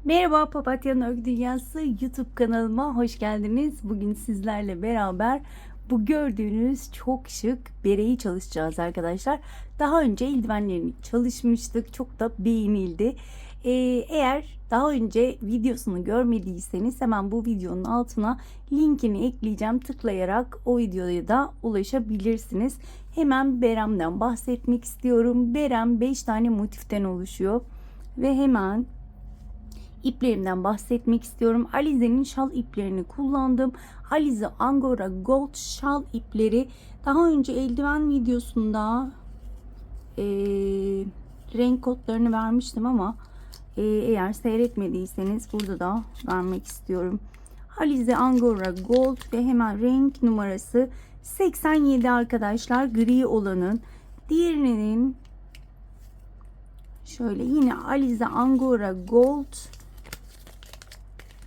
Merhaba Papatya'nın Örgü Dünyası YouTube kanalıma hoş geldiniz. Bugün sizlerle beraber bu gördüğünüz çok şık bereyi çalışacağız arkadaşlar. Daha önce eldivenlerini çalışmıştık. Çok da beğenildi. Eğer daha önce videosunu görmediyseniz hemen bu videonun altına linkini ekleyeceğim. Tıklayarak o videoya da ulaşabilirsiniz. Hemen beremden bahsetmek istiyorum. Berem 5 tane motiften oluşuyor. Ve hemen İplerimden bahsetmek istiyorum. Alize'nin şal iplerini kullandım. Alize Angora Gold şal ipleri. Daha önce eldiven videosunda renk kodlarını vermiştim ama eğer seyretmediyseniz burada da vermek istiyorum. Alize Angora Gold ve hemen renk numarası 87 arkadaşlar, gri olanın. Diğerinin şöyle yine Alize Angora Gold.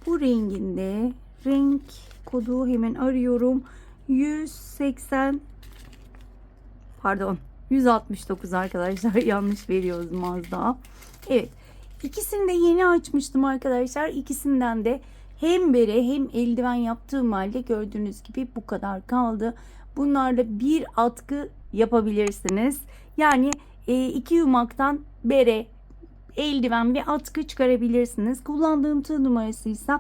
Bu renginde renk kodu hemen arıyorum. 169 arkadaşlar. Yanlış veriyoruz az daha. Evet. İkisini de yeni açmıştım arkadaşlar. İkisinden de hem bere hem eldiven yaptığım halde gördüğünüz gibi bu kadar kaldı. Bunlarla bir atkı yapabilirsiniz. Yani iki yumaktan bere, eldiven ve atkı çıkarabilirsiniz. Kullandığım tığ numarası ise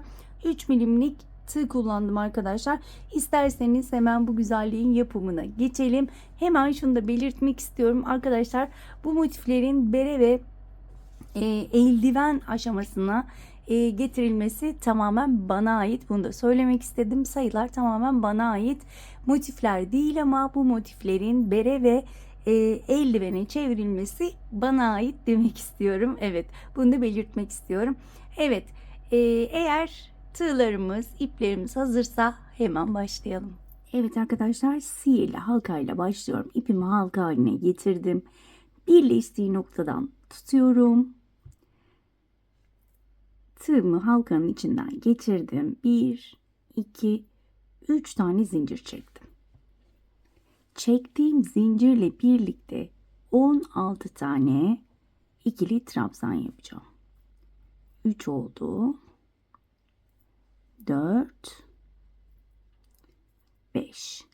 3 milimlik tığ kullandım arkadaşlar. İsterseniz hemen bu güzelliğin yapımına geçelim. Hemen şunu da belirtmek istiyorum arkadaşlar. Bu motiflerin bere ve eldiven aşamasına getirilmesi tamamen bana ait. Bunu da söylemek istedim. Sayılar tamamen bana ait motifler değil ama bu motiflerin bere ve eldivene çevrilmesi bana ait demek istiyorum. Evet, bunu da belirtmek istiyorum. Evet, eğer tığlarımız, iplerimiz hazırsa hemen başlayalım. Evet arkadaşlar, sihirli halkayla başlıyorum. İpimi halka haline getirdim. Birleştiği noktadan tutuyorum. Tığımı halkanın içinden geçirdim. 1, 2, 3 tane zincir çektim. Çektiğim zincirle birlikte 16 tane ikili trabzan yapacağım. 3 oldu. 4, 5.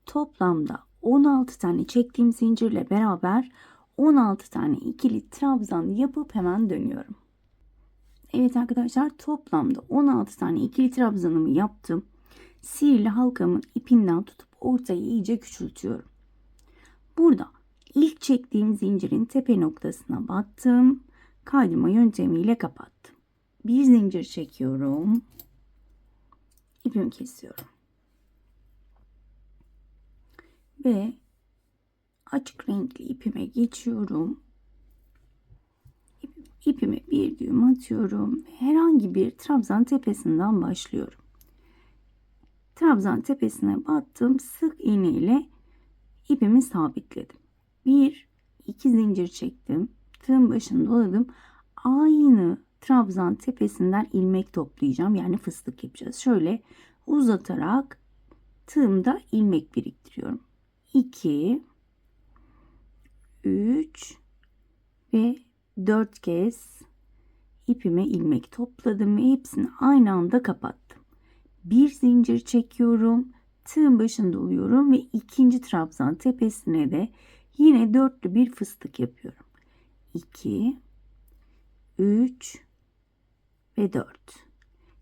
Toplamda 16 tane çektiğim zincirle beraber 16 tane ikili trabzan yapıp hemen dönüyorum. Evet arkadaşlar, toplamda 16 tane ikili trabzanımı yaptım. Sihirli halkamın ipinden tutup ortayı iyice küçültüyorum. Burada ilk çektiğim zincirin tepe noktasına battım. Kaydırma yöntemiyle kapattım. Bir zincir çekiyorum. İpimi kesiyorum. Ve açık renkli ipime geçiyorum. İpime bir düğüm atıyorum. Herhangi bir trabzan tepesinden başlıyorum. Trabzan tepesine battım. Sık iğne ile ipimi sabitledim. 1, 2 zincir çektim. Tığın başını doladım. Aynı trabzan tepesinden ilmek toplayacağım. Yani fıstık yapacağız. Şöyle uzatarak tığımda ilmek biriktiriyorum. 2, 3 ve 4 kez ipime ilmek topladım ve hepsini aynı anda kapattım. Bir zincir çekiyorum. Tığın başında oluyorum ve ikinci trabzan tepesine de yine dörtlü bir fıstık yapıyorum. 2, 3 ve 4.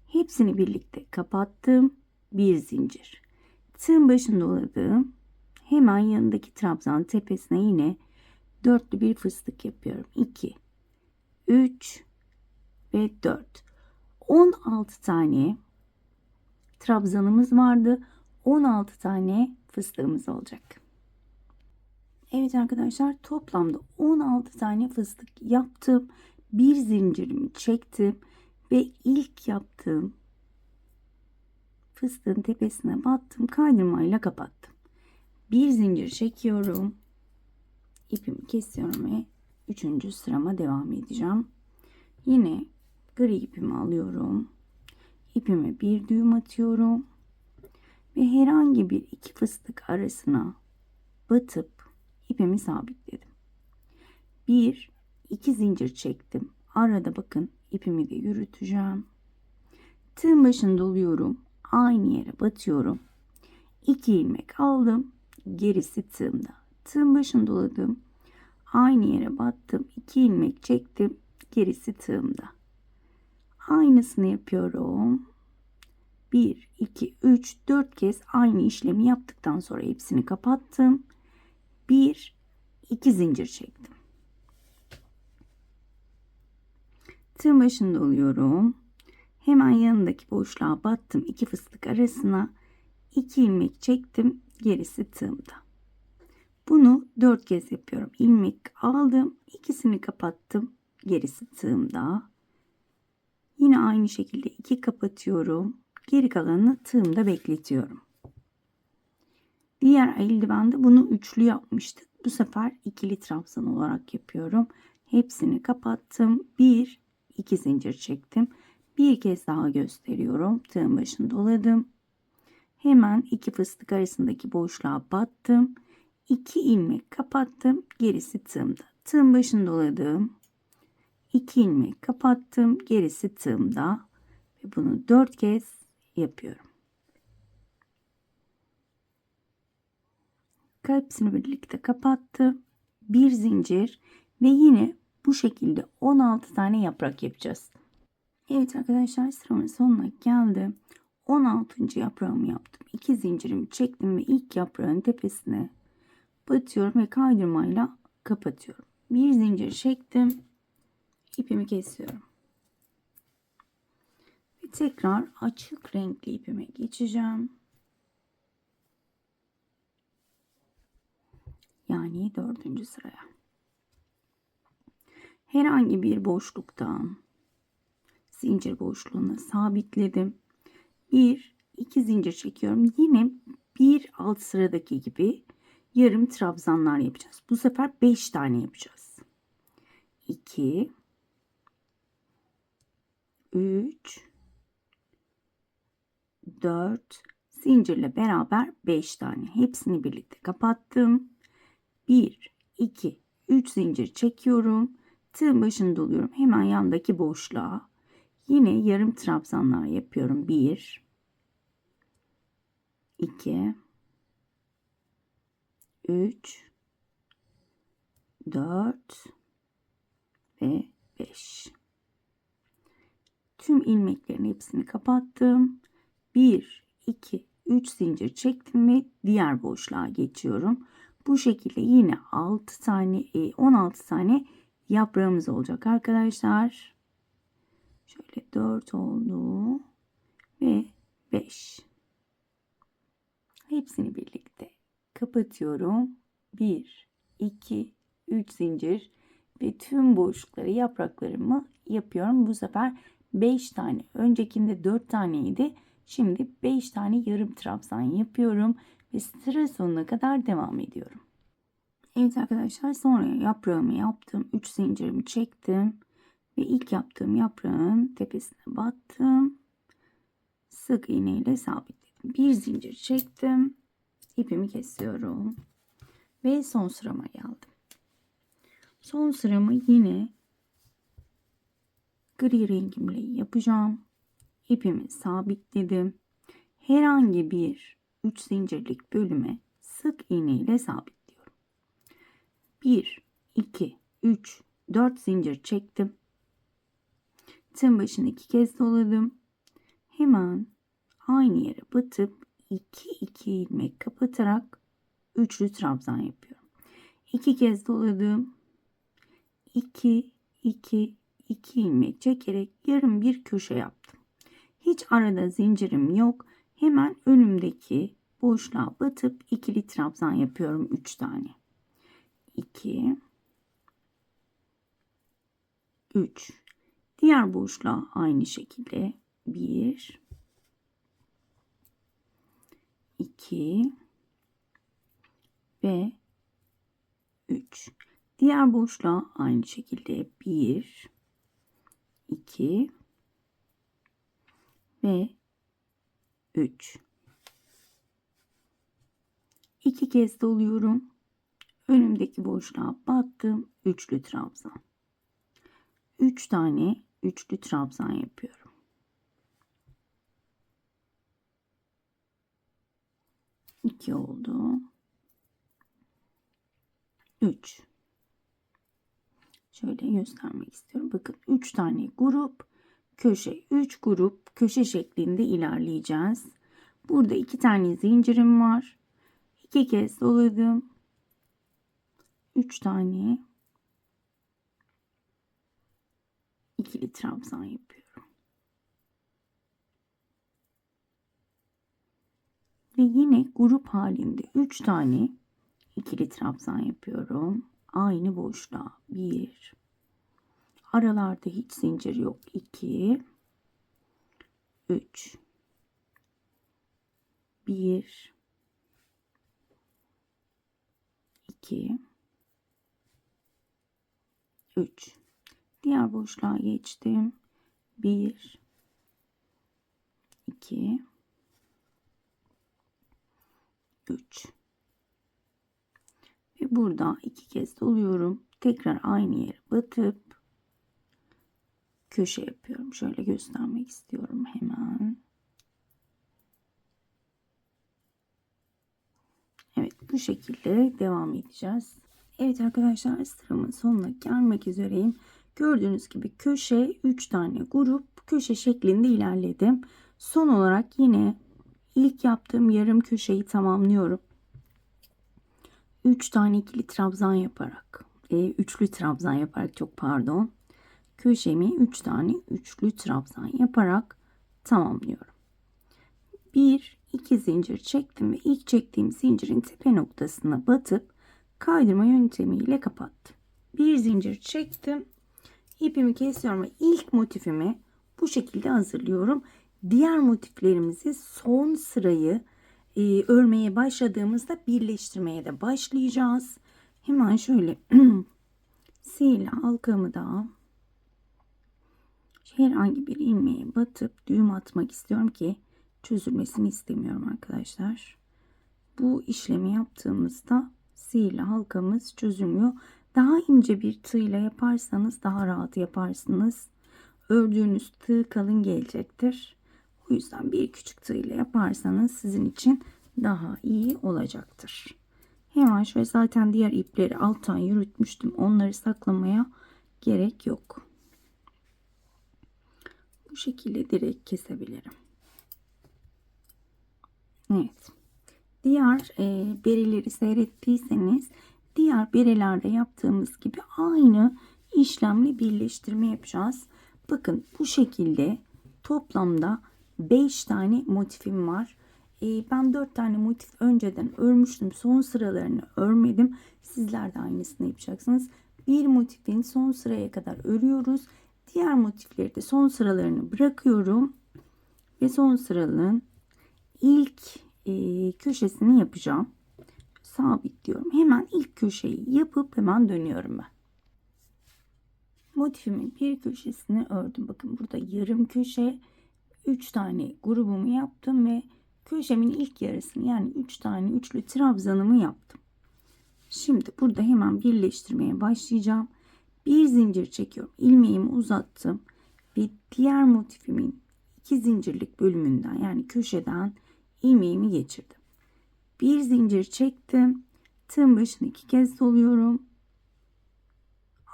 Hepsini birlikte kapattım. Bir zincir. Tığın başında oladığım hemen yanındaki trabzan tepesine yine dörtlü bir fıstık yapıyorum. 2, 3 ve 4. 16 tane trabzanımız vardı. 16 tane fıstığımız olacak. Evet arkadaşlar, toplamda 16 tane fıstık yaptım. Bir zincirimi çektim ve ilk yaptığım fıstığın tepesine battım. Kaydırmayla kapattım. Bir zincir çekiyorum. İpimi kesiyorum ve 3. sırama devam edeceğim. Yine gri ipimi alıyorum. İpime bir düğüm atıyorum ve herhangi bir iki fıstık arasına batıp ipimi sabitledim. 1, 2 zincir çektim. Arada bakın ipimi de yürüteceğim. Tığın başını doluyorum. Aynı yere batıyorum. 2 ilmek aldım. Gerisi tığımda. Tığın başını doladım. Aynı yere battım. 2 ilmek çektim. Gerisi tığımda. Aynısını yapıyorum. 1, 2, 3, 4 kez aynı işlemi yaptıktan sonra hepsini kapattım. 1, 2 zincir çektim. Tığın başını doluyorum. Hemen yanındaki boşluğa battım. 2 fıstık arasına 2 ilmek çektim. Gerisi tığımda. Bunu 4 kez yapıyorum. İlmek aldım. İkisini kapattım. Gerisi tığımda. Yine aynı şekilde 2 kapatıyorum. Geri kalanını tığımda bekletiyorum. Diğer eldivende bunu üçlü yapmıştık. Bu sefer ikili trabzan olarak yapıyorum. Hepsini kapattım. 1, 2 zincir çektim. Bir kez daha gösteriyorum. Tığın başını doladım. Hemen 2 fıstık arasındaki boşluğa battım. 2 ilmek kapattım. Gerisi tığımda. Tığın başını doladım. 2 ilmek kapattım. Gerisi tığımda. Ve bunu 4 kez yapıyorum. Hepsini birlikte kapattım. Bir zincir ve yine bu şekilde 16 tane yaprak yapacağız. Evet arkadaşlar, sıramın sonuna geldim. 16. yaprağımı yaptım. 2 zincirimi çektim ve ilk yaprağın tepesine batıyorum ve kaydırmayla kapatıyorum. Bir zincir çektim. İpimi kesiyorum. Ve tekrar açık renkli ipime geçeceğim. Yani 4. sıraya. Herhangi bir boşluktan zincir boşluğuna sabitledim. 1, 2 zincir çekiyorum. Yine bir alt sıradaki gibi yarım trabzanlar yapacağız. Bu sefer 5 tane yapacağız. 2, 3, 4 zincirle beraber 5 tane. Hepsini birlikte kapattım. 1, 2, 3 zincir çekiyorum. Tığın başını doluyorum. Hemen yandaki boşluğa. Yine yarım trabzanlar yapıyorum. 1, 2, 3, 4 ve 5. Tüm ilmeklerin hepsini kapattım. 1, 2, 3 zincir çektim ve diğer boşluğa geçiyorum. Bu şekilde yine 6 tane 16 tane yaprağımız olacak arkadaşlar. Şöyle 4 oldu ve 5. Hepsini birlikte kapatıyorum. 1, 2, 3 zincir ve tüm boşlukları, yapraklarımı yapıyorum. Bu sefer 5 tane. Öncekinde 4 taneydi. Şimdi 5 tane yarım trabzan yapıyorum ve sıra sonuna kadar devam ediyorum. Evet arkadaşlar, sonra yaprağımı yaptım. 3 zincirimi çektim ve ilk yaptığım yaprağın tepesine battım. Sık iğne ile sabitledim. Bir zincir çektim. İpimi kesiyorum ve son sırama geldim. Son sıramı yine gri rengimle yapacağım. İpimi sabitledim. Herhangi bir 3 zincirlik bölüme sık iğne ile sabitliyorum. 1, 2, 3, 4 zincir çektim. Tığın başını 2 kez doladım. Hemen aynı yere batıp 2 ilmek kapatarak üçlü trabzan yapıyorum. 2 kez doladım. 2, 2, 2 ilmek çekerek yarım bir köşe yaptım. Hiç arada zincirim yok. Hemen önümdeki boşluğa batıp ikili trabzan yapıyorum 3 tane. 2, 3. Diğer boşluğa aynı şekilde 1, 2 ve 3. Diğer boşluğa aynı şekilde 1, 2 ve 3. 2 kez doluyorum. Önümdeki boşluğa battım. Üçlü trabzan. 3 tane üçlü trabzan yapıyorum. 2 oldu. 3. Şöyle göstermek istiyorum. Bakın 3 tane grup, köşe, 3 grup köşe şeklinde ilerleyeceğiz. Burada 2 tane zincirim var. 2 kez doladım. 3 tane ikili trabzan yapıyorum. Ve yine grup halinde 3 tane ikili trabzan yapıyorum. Aynı boşluğa 1. Aralarda hiç zincir yok. 2. 3. 1. 2. 3. Diğer boşluğa geçtim. 1. 2. 3. Ve burada 2 kez doluyorum. Tekrar aynı yere batıp köşe yapıyorum. Şöyle göstermek istiyorum hemen. Evet, bu şekilde devam edeceğiz. Evet arkadaşlar, sıramın sonuna gelmek üzereyim. Gördüğünüz gibi köşe 3 tane grup köşe şeklinde ilerledim. Son olarak yine ilk yaptığım yarım köşeyi tamamlıyorum. 3 tane ikili trabzan yaparak, üçlü trabzan yaparak, çok pardon. Köşemi 3 tane üçlü trabzan yaparak tamamlıyorum. 1-2 zincir çektim ve ilk çektiğim zincirin tepe noktasına batıp kaydırma yöntemiyle kapattım. Bir zincir çektim. İpimi kesiyorum ve ilk motifimi bu şekilde hazırlıyorum. Diğer motiflerimizi son sırayı örmeye başladığımızda birleştirmeye de başlayacağız. Hemen şöyle sihirli halkamı da herhangi bir ilmeğe batıp düğüm atmak istiyorum ki çözülmesini istemiyorum arkadaşlar. Bu işlemi yaptığımızda sihirli halkamız çözülmüyor. Daha ince bir tığ ile yaparsanız daha rahat yaparsınız. Ördüğünüz tığ kalın gelecektir. O yüzden bir küçük tığ ile yaparsanız sizin için daha iyi olacaktır. Hemen şöyle, zaten diğer ipleri alttan yürütmüştüm. Onları saklamaya gerek yok. Bu şekilde direkt kesebilirim. Evet. Diğer bereleri seyrettiyseniz diğer berelerde yaptığımız gibi aynı işlemle birleştirme yapacağız. Bakın bu şekilde toplamda 5 tane motifim var. Ben 4 tane motif önceden örmüştüm. Son sıralarını örmedim. Sizler de aynısını yapacaksınız. Bir motifin son sıraya kadar örüyoruz. Diğer motifleri de son sıralarını bırakıyorum. Ve son sıranın ilk köşesini yapacağım. Sabitliyorum. Hemen ilk köşeyi yapıp hemen dönüyorum ben. Motifimin bir köşesini ördüm. Bakın burada yarım köşe, 3 tane grubumu yaptım ve köşemin ilk yarısını, yani 3 tane üçlü trabzanımı yaptım. Şimdi burada hemen birleştirmeye başlayacağım. Bir zincir çekiyorum. İlmeğimi uzattım ve diğer motifimin 2 zincirlik bölümünden, yani köşeden ilmeğimi geçirdim. Bir zincir çektim. Tığın başını 2 kez doluyorum.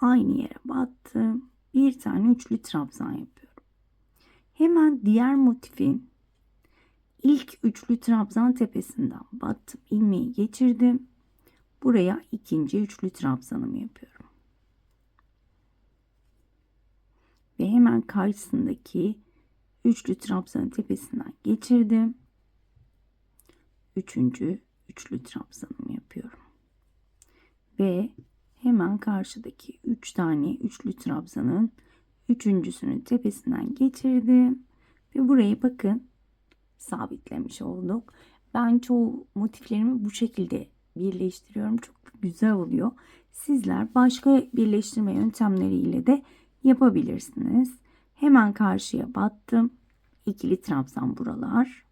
Aynı yere battım. Bir tane üçlü trabzan yapıyorum. Hemen diğer motifin ilk üçlü trabzan tepesinden battım. İlmeği geçirdim. Buraya ikinci üçlü trabzanımı yapıyorum. Ve hemen karşısındaki üçlü trabzanın tepesinden geçirdim. Üçüncü üçlü trabzanımı yapıyorum. Ve hemen karşıdaki 3 tane üçlü trabzanın üçüncüsünün tepesinden geçirdim. Ve burayı bakın sabitlemiş olduk. Ben çoğu motiflerimi bu şekilde birleştiriyorum. Çok güzel oluyor. Sizler başka birleştirme yöntemleriyle de yapabilirsiniz. Hemen karşıya battım. İkili trabzan buralar.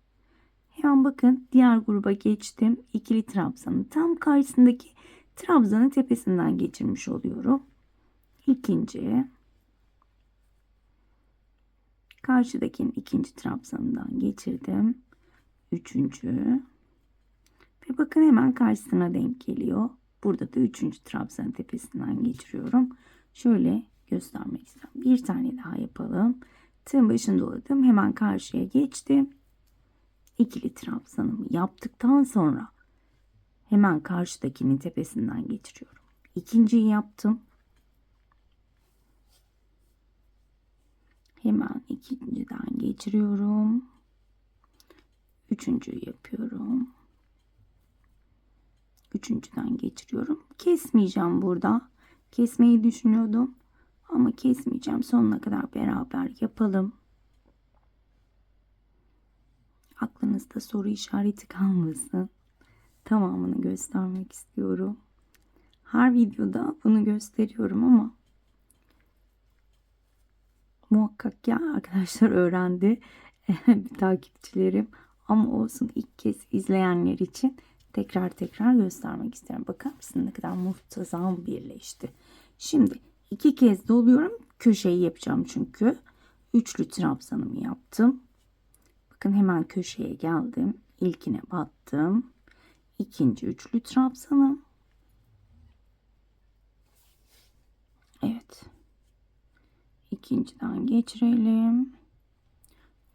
Hemen bakın diğer gruba geçtim. İkili trabzanın tam karşısındaki trabzanın tepesinden geçirmiş oluyorum. İkinci, Karşıdakinin ikinci trabzanından geçirdim. Üçüncü. Ve bakın hemen karşısına denk geliyor. Burada da üçüncü trabzanın tepesinden geçiriyorum. Şöyle göstermek istiyorum. Bir tane daha yapalım. Tığın başını doladım. Hemen karşıya geçtim. İkili trabzanımı yaptıktan sonra hemen karşıdakinin tepesinden geçiriyorum. İkinciyi yaptım. Hemen ikinciden geçiriyorum. Üçüncüyü yapıyorum. Üçüncüden geçiriyorum. Kesmeyeceğim burada. Kesmeyi düşünüyordum. Ama kesmeyeceğim. Sonuna kadar beraber yapalım. Aklınızda soru işareti kalmasın. Tamamını göstermek istiyorum. Her videoda bunu gösteriyorum ama muhakkak ya arkadaşlar öğrendi takipçilerim. Ama olsun, ilk kez izleyenler için tekrar göstermek istiyorum. Bakar mısın ne kadar muntazam birleşti. Şimdi 2 kez doluyorum. Köşeyi yapacağım çünkü. Üçlü trabzanımı yaptım. Bakın hemen köşeye geldim. İlkine battım. İkinci üçlü trabzanım. Evet. İkinciden geçirelim.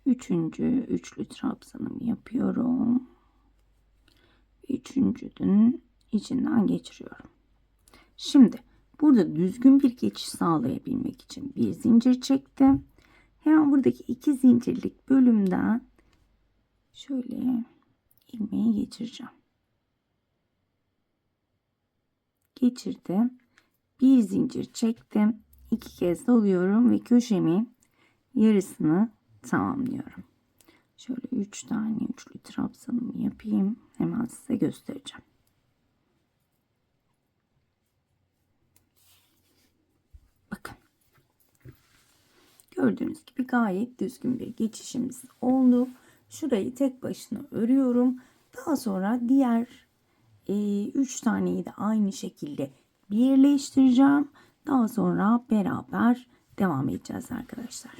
Üçüncü üçlü trabzanımı yapıyorum. Üçüncünün içinden geçiriyorum. Şimdi burada düzgün bir geçiş sağlayabilmek için bir zincir çektim. Hemen buradaki 2 zincirlik bölümden şöyle ilmeği geçireceğim. Geçirdim. Bir zincir çektim. 2 kez doluyorum ve köşemin yarısını tamamlıyorum. Şöyle 3 tane üçlü trabzanımı yapayım. Hemen size göstereceğim. Bakın. Gördüğünüz gibi gayet düzgün bir geçişimiz oldu. Şurayı tek başına örüyorum. Daha sonra diğer 3 taneyi de aynı şekilde birleştireceğim. Daha sonra beraber devam edeceğiz arkadaşlar.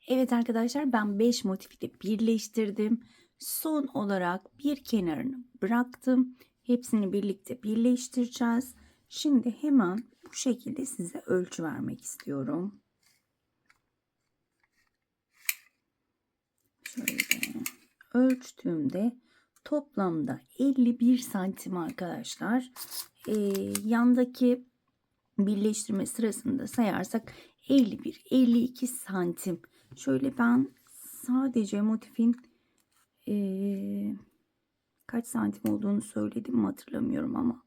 Evet arkadaşlar, ben 5 motifi de birleştirdim. Son olarak bir kenarını bıraktım. Hepsini birlikte birleştireceğiz. Şimdi hemen bu şekilde size ölçü vermek istiyorum. Şöyle ölçtüğümde toplamda 51 santim arkadaşlar. Yandaki birleştirme sırasında sayarsak 51-52 santim. Şöyle ben sadece motifin kaç santim olduğunu söyledim mi hatırlamıyorum ama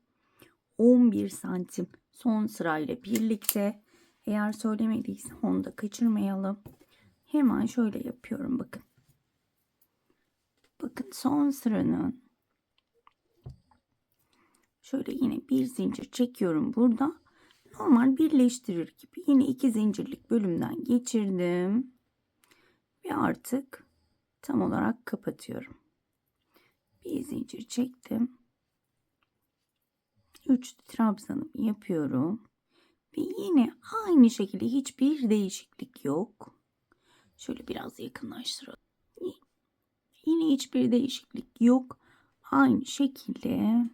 11 santim son sırayla birlikte. Eğer söylemediysem onu da kaçırmayalım. Hemen şöyle yapıyorum, bakın. Bakın son sıranın şöyle yine bir zincir çekiyorum burada. Normal birleştirir gibi yine 2 zincirlik bölümden geçirdim. Ve artık tam olarak kapatıyorum. Bir zincir çektim. 3 trabzanımı yapıyorum. Ve yine aynı şekilde hiçbir değişiklik yok. Şöyle biraz yakınlaştıralım. Yine hiçbir değişiklik yok. Aynı şekilde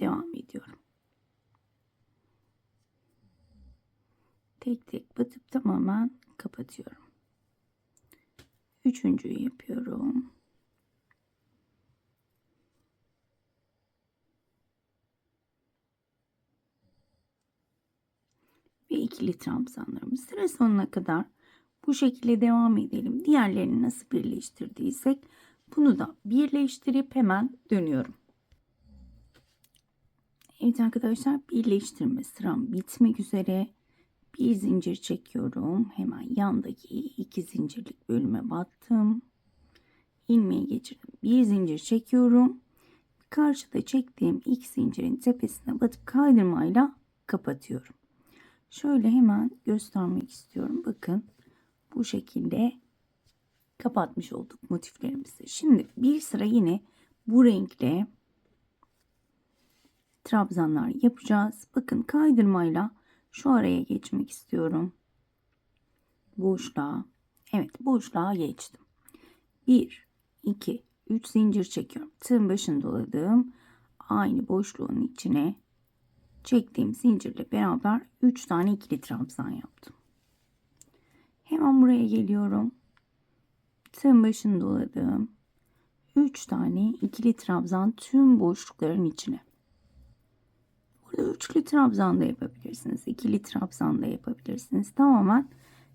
devam ediyorum. Tek tek batıp tamamen kapatıyorum. Üçüncüyü yapıyorum. Ve ikili trabzanlarımız sıra sonuna kadar bu şekilde devam edelim. Diğerlerini nasıl birleştirdiysek bunu da birleştirip hemen dönüyorum. Evet arkadaşlar, birleştirme sıram bitmek üzere. Bir zincir çekiyorum. Hemen yandaki 2 zincirlik bölüme battım. İlmeği geçirdim. Bir zincir çekiyorum. Karşıda çektiğim ilk zincirin tepesine batıp kaydırmayla kapatıyorum. Şöyle hemen göstermek istiyorum. Bakın bu şekilde kapatmış olduk motiflerimizi. Şimdi bir sıra yine bu renkle trabzanlar yapacağız. Bakın kaydırmayla şu araya geçmek istiyorum. boşluğa, evet boşluğa geçtim. 1, 2, 3 zincir çekiyorum. Tığın başını doladım. Aynı boşluğun içine çektiğim zincirle beraber 3 tane ikili trabzan yaptım. Hemen buraya geliyorum. Tığın başını doladım. 3 tane ikili trabzan tüm boşlukların içine. Burada üçlü trabzan da yapabilirsiniz. İkili trabzan da yapabilirsiniz. Tamamen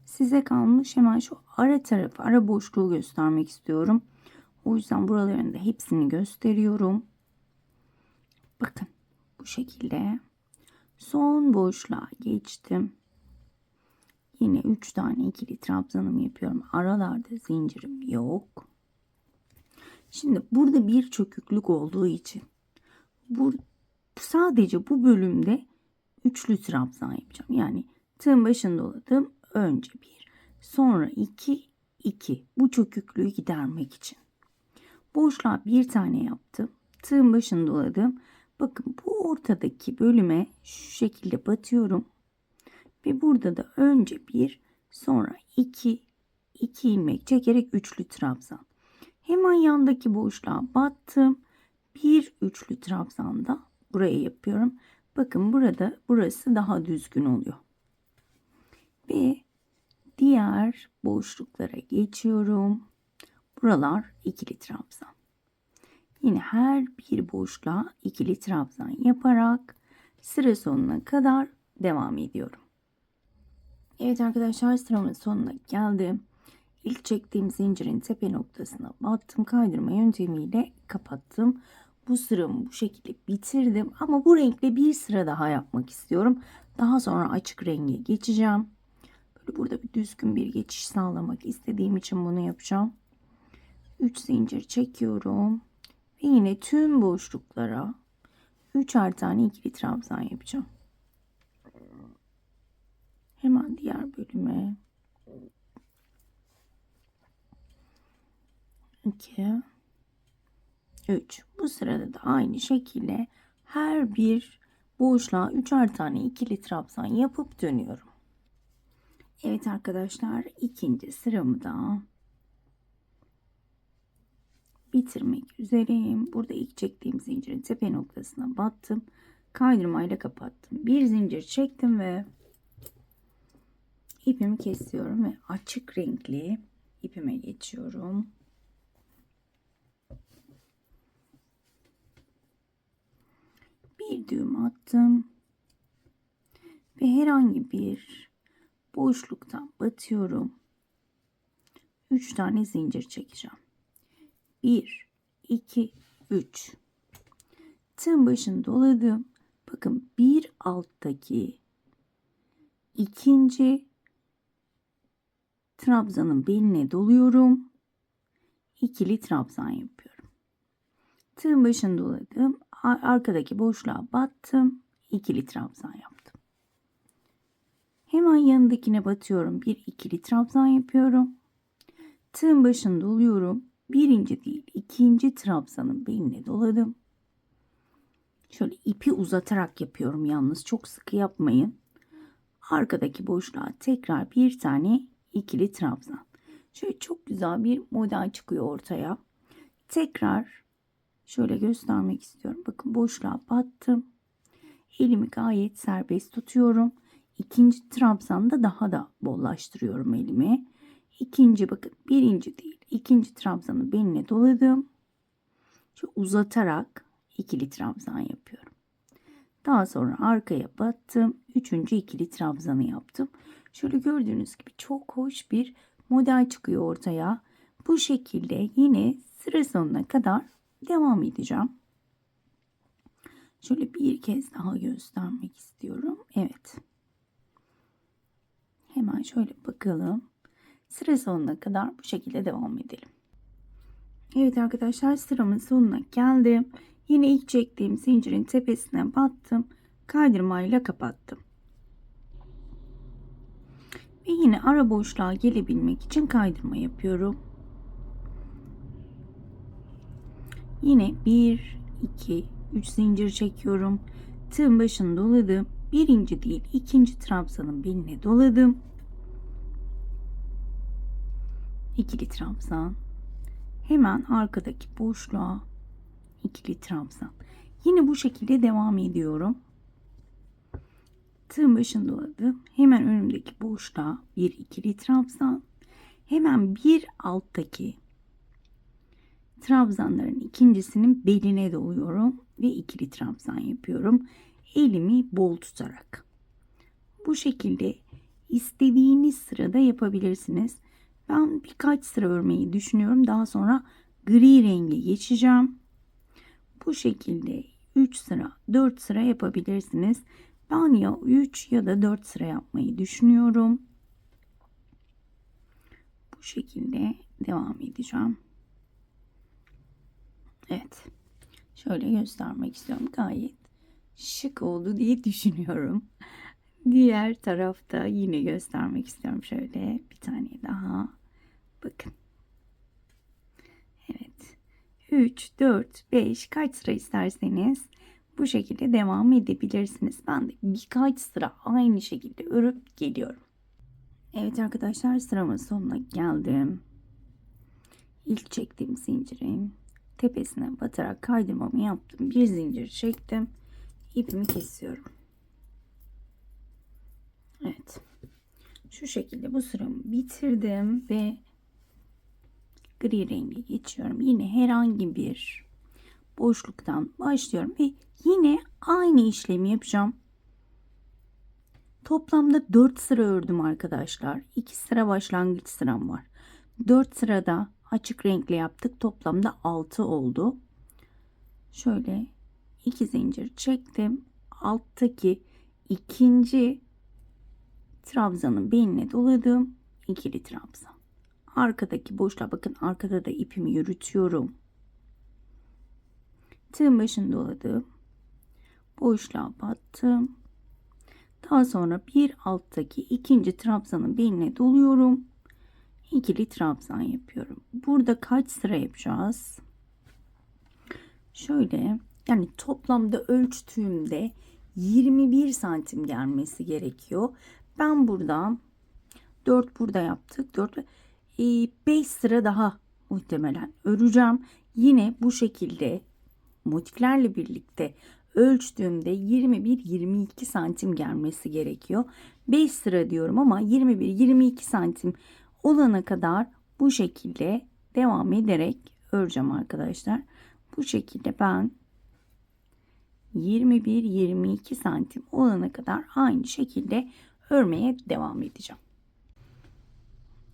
size kalmış. Hemen şu ara tarafı, ara boşluğu göstermek istiyorum. O yüzden buraların da hepsini gösteriyorum. Bakın bu şekilde. Son boşluğa geçtim. Yine 3 tane ikili trabzanımı yapıyorum. Aralarda zincirim yok. Şimdi burada bir çöküklük olduğu için sadece bu bölümde üçlü trabzan yapacağım. Yani tığın başını doladım. Önce 1, sonra 2, 2. Bu çöküklüğü gidermek için. Boşluğa bir tane yaptım. Tığın başını doladım. Bakın bu ortadaki bölüme şu şekilde batıyorum. Ve burada da önce 1, sonra 2, 2 ilmek çekerek üçlü trabzan. Hemen yandaki boşluğa battım. Bir üçlü trabzan da buraya yapıyorum. Bakın burası daha düzgün oluyor. Ve diğer boşluklara geçiyorum. Buralar ikili trabzan. Yine her bir boşluğa ikili trabzan yaparak sıra sonuna kadar devam ediyorum. Evet arkadaşlar, sıramın sonuna geldim. İlk çektiğim zincirin tepe noktasına battım. Kaydırma yöntemiyle kapattım. Bu sıramı bu şekilde bitirdim. Ama bu renkle bir sıra daha yapmak istiyorum. Daha sonra açık renge geçeceğim. Böyle burada bir düzgün bir geçiş sağlamak istediğim için bunu yapacağım. 3 zincir çekiyorum. Ve yine tüm boşluklara 3'er tane ikili trabzan yapacağım. Hemen diğer bölüme 2, 3. Bu sırada da aynı şekilde her bir boşluğa 3'er tane ikili trabzan yapıp dönüyorum. Evet arkadaşlar, ikinci sıramı da bitirmek üzereyim. Burada ilk çektiğim zincirin tepe noktasına battım. Kaydırmayla kapattım. Bir zincir çektim ve ipimi kesiyorum ve açık renkli ipime geçiyorum. Bir düğüm attım ve herhangi bir boşluktan batıyorum. 3 tane zincir çekeceğim. 1, 2, 3. Tığın başını doladım. Bakın bir alttaki ikinci trabzanın beline doluyorum. İkili trabzan yapıyorum. Tığın başını doladım. Arkadaki boşluğa battım. İkili trabzan yaptım. Hemen yanındakine batıyorum. Bir ikili trabzan yapıyorum. Tığın başını doluyorum. Birinci değil, ikinci trabzanın beline doladım. Şöyle ipi uzatarak yapıyorum yalnız. Çok sıkı yapmayın. Arkadaki boşluğa tekrar bir tane ikili trabzan. Şöyle çok güzel bir model çıkıyor ortaya. Tekrar şöyle göstermek istiyorum. Bakın boşluğa battım. Elimi gayet serbest tutuyorum. İkinci trabzanda daha da bollaştırıyorum elimi. İkinci, bakın birinci değil, ikinci trabzanı beline doladım. Şöyle uzatarak ikili trabzan yapıyorum. Daha sonra arkaya battım. Üçüncü ikili trabzanı yaptım. Şöyle gördüğünüz gibi çok hoş bir model çıkıyor ortaya. Bu şekilde yine sıra sonuna kadar devam edeceğim. Şöyle bir kez daha göstermek istiyorum. Evet. Hemen şöyle bakalım. Sıra sonuna kadar bu şekilde devam edelim. Evet arkadaşlar, sıramın sonuna geldim. Yine ilk çektiğim zincirin tepesine battım. Kaydırmayla kapattım. Ve yine ara boşluğa gelebilmek için kaydırma yapıyorum. Yine 1, 2, 3 zincir çekiyorum. Tığın başını doladım. Birinci değil, ikinci trabzanın beline doladım. ikili trabzan. Hemen arkadaki boşluğa ikili trabzan. Yine bu şekilde devam ediyorum. Tığın başını doladım. Hemen önümdeki boşluğa bir ikili trabzan. Hemen bir alttaki trabzanların ikincisinin beline doluyorum ve ikili trabzan yapıyorum. Elimi bol tutarak. Bu şekilde istediğiniz sırada yapabilirsiniz. Ben birkaç sıra örmeyi düşünüyorum. Daha sonra gri renge geçeceğim. Bu şekilde 3 sıra 4 sıra yapabilirsiniz. Ben ya 3 ya da 4 sıra yapmayı düşünüyorum. Bu şekilde devam edeceğim. Evet. Şöyle göstermek istiyorum. Gayet şık oldu diye düşünüyorum. Diğer tarafta yine göstermek istiyorum. Şöyle bir tane daha. Bakın. Evet. 3, 4, 5 kaç sıra isterseniz bu şekilde devam edebilirsiniz. Ben de birkaç sıra aynı şekilde örüp geliyorum. Evet arkadaşlar, sıramın sonuna geldim. İlk çektiğim zincirin tepesine batarak kaydırmamı yaptım. Bir zincir çektim. İpimi kesiyorum. Evet. Şu şekilde bu sıramı bitirdim ve gri rengi geçiyorum. Yine herhangi bir boşluktan başlıyorum ve yine aynı işlemi yapacağım. Toplamda 4 sıra ördüm arkadaşlar. 2 sıra başlangıç sıram var. 4 sırada açık renkle yaptık. Toplamda 6 oldu. Şöyle 2 zincir çektim. Alttaki ikinci trabzanın beline doladım. İkili trabzan. Arkadaki boşluğa bakın. Arkada da ipimi yürütüyorum. Tığın başını doladım. Boşluğa battım. Daha sonra bir alttaki ikinci trabzanın beline doluyorum. İkili trabzan yapıyorum. Burada kaç sıra yapacağız? Şöyle, yani toplamda ölçtüğümde 21 santim gelmesi gerekiyor. Ben burada 4 burada yaptık. 4 5 sıra daha muhtemelen öreceğim. Yine bu şekilde motiflerle birlikte ölçtüğümde 21-22 santim gelmesi gerekiyor. 5 sıra diyorum ama 21-22 santim olana kadar bu şekilde devam ederek öreceğim arkadaşlar. Bu şekilde ben 21-22 santim olana kadar aynı şekilde örmeye devam edeceğim.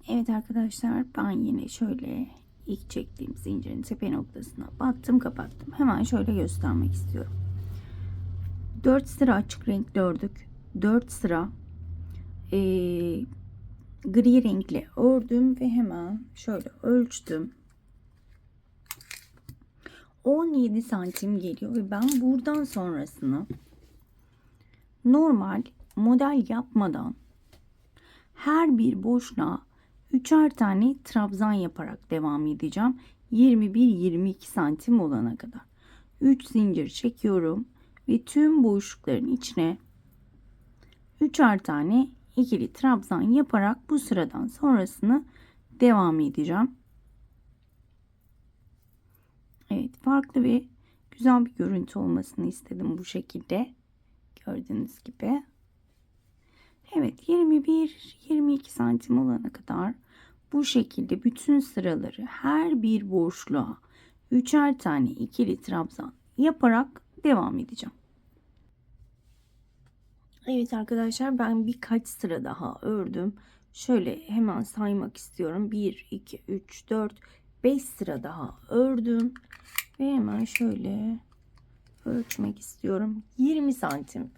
Evet arkadaşlar, ben yine şöyle ilk çektiğim zincirin tepe noktasına battım, kapattım. Hemen şöyle göstermek istiyorum. 4 sıra açık renkli ördük. 4 sıra gri renkli ördüm ve hemen şöyle ölçtüm. 17 santim geliyor ve ben buradan sonrasını normal model yapmadan her bir boşluğa 3'er tane trabzan yaparak devam edeceğim. 21-22 santim olana kadar. 3 zincir çekiyorum ve tüm boşlukların içine 3'er tane ikili trabzan yaparak bu sıradan sonrasını devam edeceğim. Evet, farklı ve güzel bir görüntü olmasını istedim bu şekilde. Gördüğünüz gibi. Evet, 21-22 santim olana kadar bu şekilde bütün sıraları her bir boşluğa 3'er tane ikili trabzan yaparak devam edeceğim. Evet arkadaşlar, ben birkaç sıra daha ördüm. Şöyle hemen saymak istiyorum. 1, 2, 3, 4, 5 sıra daha ördüm. Ve hemen şöyle ölçmek istiyorum. 20 santim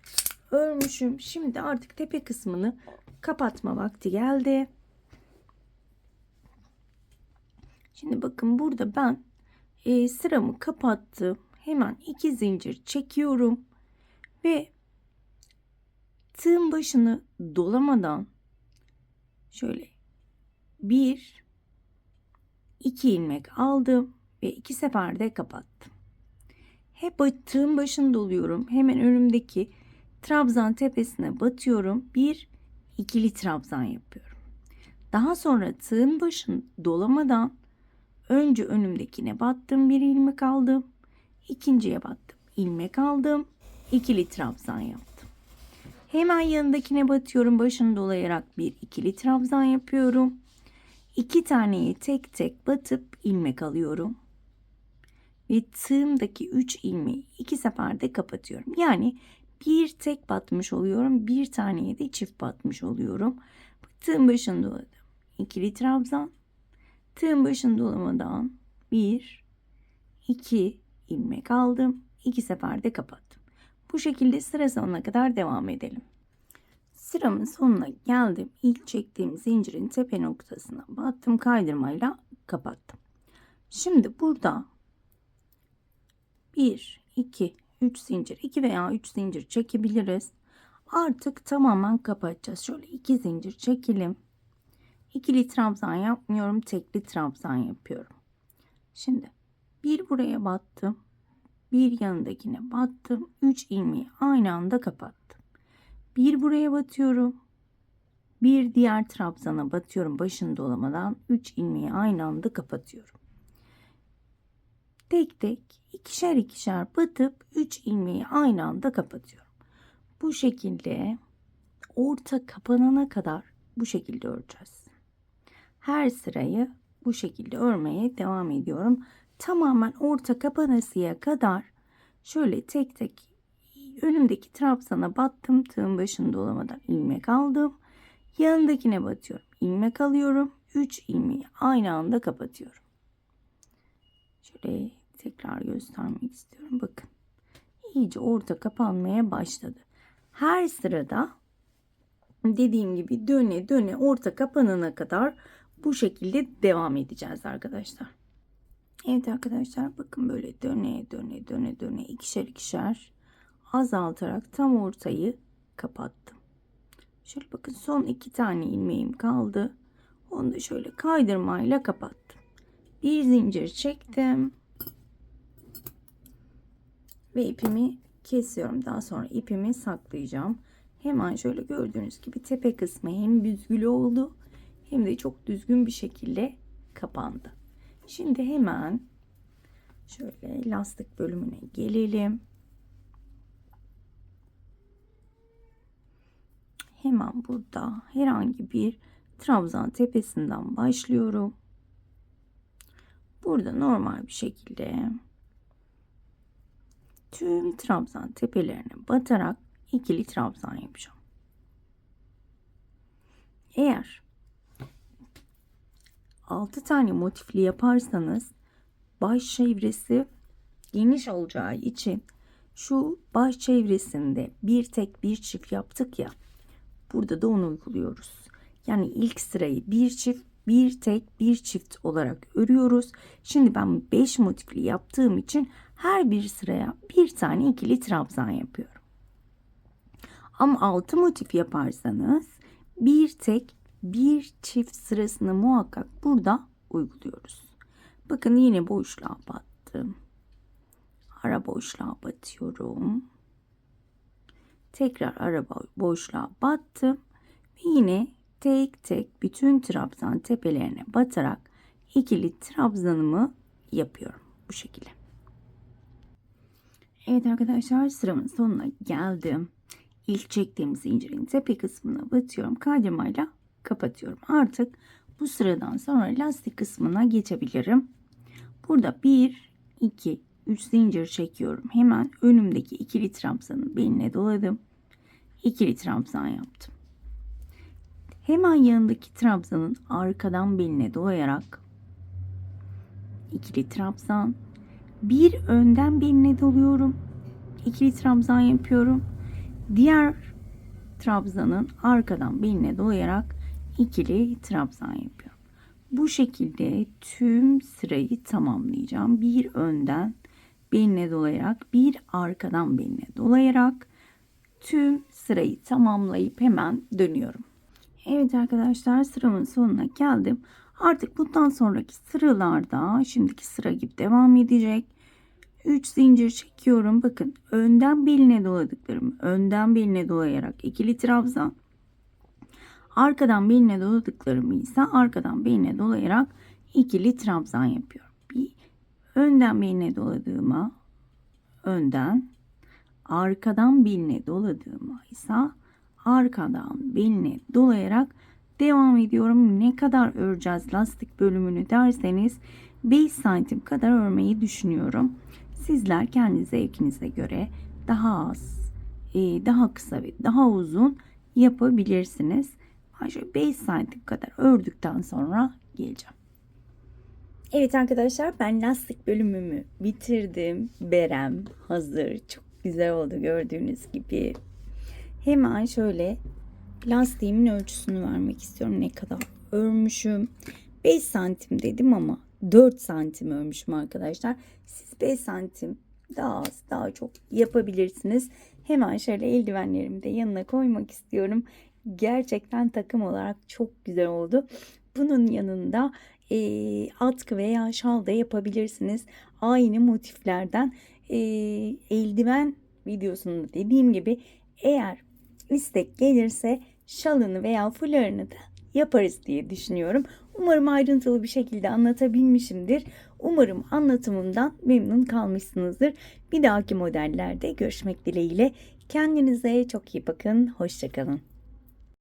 örmüşüm. Şimdi artık tepe kısmını kapatma vakti geldi. Şimdi bakın, burada ben sıramı kapattım. Hemen 2 zincir çekiyorum ve tığın başını dolamadan şöyle 1 2 ilmek aldım ve 2 seferde kapattım. Hep tığın başını doluyorum. Hemen önümdeki trabzan tepesine batıyorum. Bir ikili trabzan yapıyorum. Daha sonra tığın başını dolamadan önce önümdekine battım, bir ilmek aldım. İkinciye battım, ilmek aldım. İkili trabzan yaptım. Hemen yanındakine batıyorum, başını dolayarak bir ikili trabzan yapıyorum. 2 taneyi tek tek batıp ilmek alıyorum. Ve tığımdaki 3 ilmeği 2 seferde kapatıyorum. Yani bir tek batmış oluyorum. Bir taneye de çift batmış oluyorum. Tığın başını doladım. İkili trabzan. Tığın başını dolamadan 1, 2 ilmek aldım. 2 seferde kapattım. Bu şekilde sıra sonuna kadar devam edelim. Sıramın sonuna geldim. İlk çektiğim zincirin tepe noktasına battım. Kaydırmayla kapattım. Şimdi burada 1, 2, 3 zincir, 2 veya 3 zincir çekebiliriz. Artık tamamen kapatacağız. Şöyle 2 zincir çekelim. İkili trabzan yapmıyorum. Tekli trabzan yapıyorum. Şimdi bir buraya battım. Bir yanındakine battım. 3 ilmeği aynı anda kapattım. Bir buraya batıyorum. Bir diğer trabzana batıyorum. Başını dolamadan 3 ilmeği aynı anda kapatıyorum. Tek tek ikişer ikişer batıp 3 ilmeği aynı anda kapatıyorum. Bu şekilde orta kapanana kadar bu şekilde öreceğiz. Her sırayı bu şekilde örmeye devam ediyorum. Tamamen orta kapanasıya kadar şöyle tek tek önümdeki trabzana battım. Tığın başını dolamadan ilmek aldım. Yanındakine batıyorum. İlmek alıyorum. 3 ilmeği aynı anda kapatıyorum. Şöyle tekrar göstermek istiyorum. Bakın. İyice orta kapanmaya başladı. Her sırada dediğim gibi döne döne orta kapanana kadar bu şekilde devam edeceğiz arkadaşlar. Evet arkadaşlar, bakın böyle döne döne döne döne ikişer ikişer azaltarak tam ortayı kapattım. Şöyle bakın, son 2 tane ilmeğim kaldı. Onu da şöyle kaydırmayla kapattım. Bir zincir çektim. Ve ipimi kesiyorum. Daha sonra ipimi saklayacağım. Hemen şöyle gördüğünüz gibi tepe kısmı hem büzgülü oldu hem de çok düzgün bir şekilde kapandı. Şimdi hemen şöyle lastik bölümüne gelelim. Hemen burada herhangi bir trabzan tepesinden başlıyorum. Burada normal bir şekilde tüm trabzan tepelerine batarak ikili trabzan yapacağım. Eğer 6 tane motifli yaparsanız baş çevresi geniş olacağı için şu baş çevresinde bir tek bir çift yaptık ya, burada da onu uyguluyoruz. Yani ilk sırayı bir çift, bir tek, bir çift olarak örüyoruz. Şimdi ben 5 motifli yaptığım için her bir sıraya bir tane ikili trabzan yapıyorum. Ama 6 motif yaparsanız bir tek, bir çift sırasını muhakkak burada uyguluyoruz. Bakın yine boşluğa battım. Ara boşluğa batıyorum. Tekrar ara boşluğa battım. Ve yine tek tek bütün trabzan tepelerine batarak ikili trabzanımı yapıyorum. Bu şekilde. Evet arkadaşlar, sıramın sonuna geldim. İlk çektiğim zincirin tepe kısmına batıyorum. Kaydırmayla kapatıyorum. Artık bu sıradan sonra lastik kısmına geçebilirim. Burada 1, 2, 3 zincir çekiyorum. Hemen önümdeki ikili trabzanın beline doladım. İkili trabzan yaptım. Hemen yanındaki trabzanın arkadan beline dolayarak ikili trabzan, bir önden beline doluyorum. İkili trabzan yapıyorum. Diğer trabzanın arkadan beline dolayarak ikili trabzan yapıyorum. Bu şekilde tüm sırayı tamamlayacağım. Bir önden beline dolayarak, bir arkadan beline dolayarak tüm sırayı tamamlayıp hemen dönüyorum. Evet arkadaşlar, sıramın sonuna geldim. Artık bundan sonraki sıralarda şimdiki sıra gibi devam edecek. 3 zincir çekiyorum. Bakın, önden beline doladıklarımı önden beline dolayarak ikili trabzan, Arkadan beline doladıklarımı ise arkadan beline dolayarak ikili trabzan yapıyorum. Bir önden beline doladığıma önden, arkadan beline doladığıma ise arkadan beline dolayarak devam ediyorum. Ne kadar öreceğiz lastik bölümünü derseniz 5 santim kadar örmeyi düşünüyorum. Sizler kendi zevkinize göre daha az, daha kısa ve daha uzun yapabilirsiniz. Ben şöyle 5 santim kadar ördükten sonra geleceğim. Evet arkadaşlar, ben lastik bölümümü bitirdim. Berem hazır. Çok güzel oldu gördüğünüz gibi. Hemen şöyle lastiğimin ölçüsünü vermek istiyorum. Ne kadar örmüşüm. 5 santim dedim ama 4 santim örmüşüm arkadaşlar. Siz 5 santim daha az daha çok yapabilirsiniz. Hemen şöyle eldivenlerimi de yanına koymak istiyorum. Gerçekten takım olarak çok güzel oldu. Bunun yanında atkı veya şal da yapabilirsiniz. Aynı motiflerden eldiven videosunda dediğim gibi eğer istek gelirse şalını veya fularını da yaparız diye düşünüyorum. Umarım ayrıntılı bir şekilde anlatabilmişimdir. Umarım anlatımımdan memnun kalmışsınızdır. Bir dahaki modellerde görüşmek dileğiyle. Kendinize çok iyi bakın. Hoşça kalın.